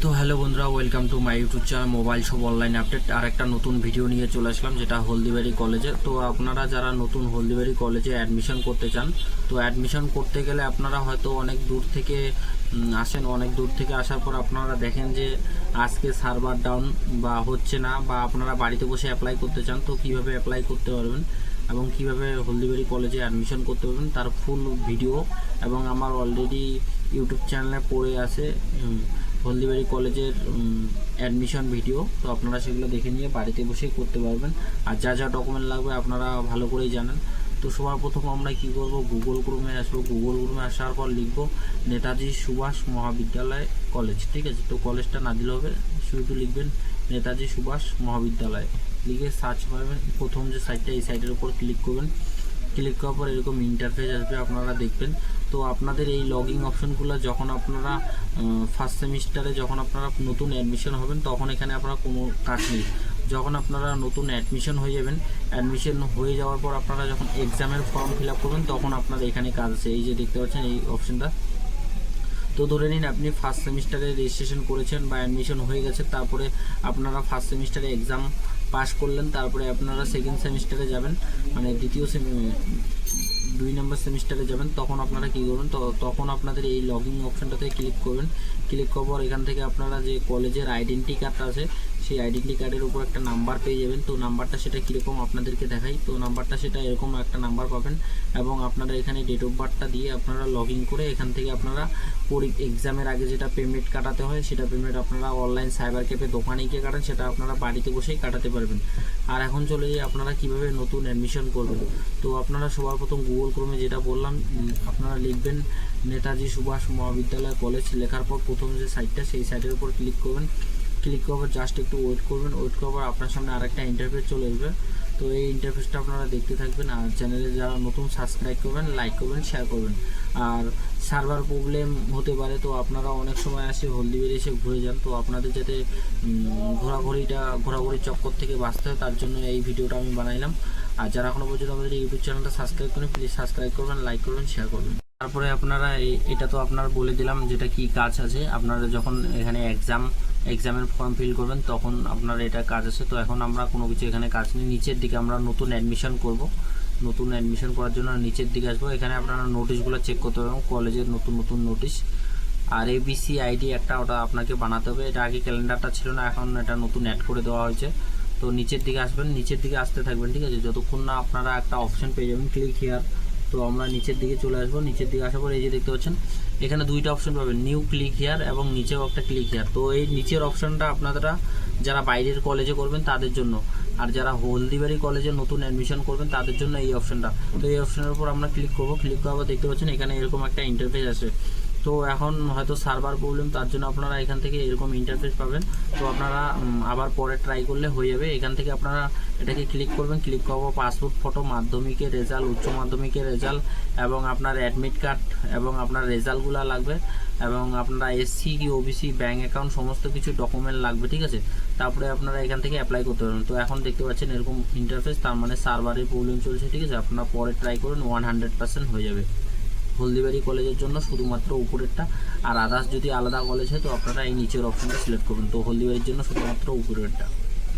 তো হ্যালো বন্ধুরা, welcome to my YouTube channel mobile shop online update. আর একটা নতুন ভিডিও নিয়ে চলে আসলাম, যেটা হলদিবাড়ি কলেজে। তো আপনারা যারা নতুন হলদিবাড়ি কলেজে অ্যাডমিশন করতে চান, তো অ্যাডমিশন করতে গেলে আপনারা হয়তো অনেক দূর থেকে আসেন। অনেক দূর থেকে আসার পর আপনারা দেখেন যে আজকে সার্ভার ডাউন বা হচ্ছে না, বা আপনারা বাড়িতে বসে অ্যাপ্লাই করতে চান। তো কীভাবে অ্যাপ্লাই করতে পারবেন এবং কীভাবে হলদিবাড়ি কলেজে অ্যাডমিশন করতে পারবেন তার ফুল ভিডিও এবং আমার অলরেডি ইউটিউব চ্যানেলে পড়ে আছে হলদিবাড়ি কলেজের অ্যাডমিশন ভিডিও। তো আপনারা সেগুলো দেখে নিয়ে বাড়িতে বসেই করতে পারবেন। আর যা যা ডকুমেন্ট লাগবে আপনারা ভালো করেই জানেন। তো সবার প্রথম আমরা কি করব, গুগল ক্রোমে আসবো। গুগল ক্রোমে আসার পর লিখব নেতাজি সুভাষ মহাবিদ্যালয় কলেজ। ঠিক আছে, তো কলেজটা না দিলে হবে, শুধু লিখবেন নেতাজি সুভাষ মহাবিদ্যালয়, লিখে সার্চ করবেন। প্রথম যে সাইটটা, এই সাইটের উপর ক্লিক করবেন। ক্লিক করার পর এরকম ইন্টারফেস আসবে, আপনারা দেখবেন। তো আপনাদের এই লগইন অপশনগুলো যখন আপনারা ফার্স্ট সেমিস্টারে যখন আপনারা নতুন অ্যাডমিশন হবেন, তখন এখানে আপনারা কোনো কাজ নেই। যখন আপনারা নতুন অ্যাডমিশন হয়ে যাবেন, অ্যাডমিশন হয়ে যাওয়ার পর আপনারা যখন এক্সামের ফর্ম ফিল আপ করবেন, তখন আপনারা এখানে কাজ আছে। এই যে দেখতে পাচ্ছেন এই অপশনটা। তো ধরে নিন আপনি ফার্স্ট সেমিস্টারে রেজিস্ট্রেশন করেছেন বা অ্যাডমিশন হয়ে গেছে, তারপরে আপনারা ফার্স্ট সেমিস্টারে এক্সাম পাস করলেন, তারপরে আপনারা সেকেন্ড সেমিস্টারে যাবেন, মানে দুই নম্বর সেমিস্টারে যাবেন। তখন আপনারা কী করবেন, তো তখন আপনাদের এই লগইন অপশনটাতে ক্লিক করবেন। ক্লিক করার পর এখান থেকে আপনারা যে কলেজের আইডেন্টি কার্ডটা আছে, সেই আইডেন্টি কার্ডের উপর একটা নাম্বার পেয়ে যাবেন। তো নাম্বারটা সেটা কীরকম আপনাদেরকে দেখাই। তো নাম্বারটা সেটা এরকম একটা নাম্বার পাবেন এবং আপনারা এখানে ডেট অফ বার্থটা দিয়ে আপনারা লগইন করে এখান থেকে আপনারা এক্সামের আগে যেটা পেমেন্ট কাটাতে হয়, সেটা পেমেন্ট আপনারা অনলাইন সাইবার ক্যাফে দোকানে গিয়ে কাটান, সেটা আপনারা বাড়িতে বসেই কাটাতে পারবেন। আর এখন চলে যাই আপনারা কীভাবে নতুন অ্যাডমিশন করবেন। তো আপনারা সবার প্রথম গুগল ক্রোমে যেটা বললাম, আপনারা লিখবেন নেতাজি সুভাষ মহাবিদ্যালয় কলেজ। লেখার পর প্রথম যে সাইটটা, সেই সাইটের উপর ক্লিক করবেন। ক্লিক করার পর জাস্ট একটু ওয়েট করবেন। ওয়েট করার পর আপনার সামনে আরেকটা ইন্টারফেস চলে আসবে। তো এই ইন্টারফেসটা আপনারা দেখতে থাকবেন। আর চ্যানেলে যারা নতুন সাবস্ক্রাইব করবেন, লাইক করবেন, শেয়ার করবেন। আর সার্ভার প্রবলেম হতে পারে, তো আপনারা অনেক সময় আসে হলদিবাড়ি এসে ঘুরে যান। তো আপনাদের যাতে ঘোরাঘুরির চক্কর থেকে বাঁচতে হয়, তার জন্য এই ভিডিওটা আমি বানাইলাম। আর যারা এখনো পর্যন্ত আমাদের ইউটিউব চ্যানেলটা সাবস্ক্রাইব করেন, প্লিজ সাবস্ক্রাইব করবেন, লাইক করবেন, শেয়ার করবেন। তারপরে আপনারা এটা তো আপনারা বলে দিলাম যেটা কি কাজ আছে। আপনারা যখন এখানে এক্সামের ফর্ম ফিল করবেন, তখন আপনার এটা কাজ আছে। তো এখন আমরা কোনো কিছু এখানে কাজ নেই। নিচের দিকে আমরা নতুন অ্যাডমিশন করব। নতুন অ্যাডমিশন করার জন্য নিচের দিকে আসবো। এখানে আপনারা নোটিশগুলো চেক করতে পারবেন, কলেজের নতুন নোটিশ। আর এবিসি আইডি একটা, ওটা আপনাকে বানাতে হবে। এটা আগে ক্যালেন্ডারটা ছিল না, এখন এটা নতুন অ্যাড করে দেওয়া হয়েছে। তো নিচের দিকে আসবেন, নিচের দিকে আসতে থাকবেন। ঠিক আছে, যতক্ষণ না আপনারা একটা অপশন পেয়ে যাবেন ক্লিক হিয়ার। তো আমরা নিচের দিকে চলে আসবো। নিচের দিকে আসার পর এই যে দেখতে পাচ্ছেন, এখানে দুইটা অপশন পাবেন, নিউ ক্লিক হিয়ার এবং নিচেও একটা ক্লিক হিয়ার। তো এই নিচের অপশনটা আপনারা যারা বাইরের কলেজে করবেন তাদের জন্য, আর যারা হলদিবাড়ি কলেজে নতুন অ্যাডমিশন করবেন তাদের জন্য এই অপশনটা। তো এই অপশনের উপর আমরা ক্লিক করব। ক্লিক করার পর দেখতে পাচ্ছেন এখানে এরকম একটা ইন্টারফেস আসে। তো এখন হয়তো সার্ভার প্রবলেম, তার জন্য আপনারা এখান থেকে এরকম ইন্টারফেস পাবেন। তো আপনারা আবার পরে ট্রাই করলে হয়ে যাবে। এখান থেকে আপনারা এটাকে ক্লিক করবেন। ক্লিক করব পাসপোর্ট ফটো, মাধ্যমিকের রেজাল্ট, উচ্চ মাধ্যমিকের রেজাল্ট এবং আপনার অ্যাডমিট কার্ড এবং আপনার রেজাল্টগুলো লাগবে এবং আপনারা এসসি কি ওবিসি ব্যাঙ্ক অ্যাকাউন্ট সমস্ত কিছু ডকুমেন্ট লাগবে। ঠিক আছে, তারপরে আপনারা এখান থেকে অ্যাপ্লাই করতে পারবেন। তো এখন দেখতে পাচ্ছেন এরকম ইন্টারফেস, তার মানে সার্ভারের প্রবলেম চলছে। ঠিক আছে, আপনারা পরে ট্রাই করুন, 100% হয়ে যাবে হলদিবাড়ি কলেজের জন্য শুধুমাত্র উপরেরটা। আর আদার্স যদি আলাদা কলেজ হয়, তো আপনারা এই নিচের অপশনটা সিলেক্ট করবেন। তো হলদিবাড়ির জন্য শুধুমাত্র উপরেরটা।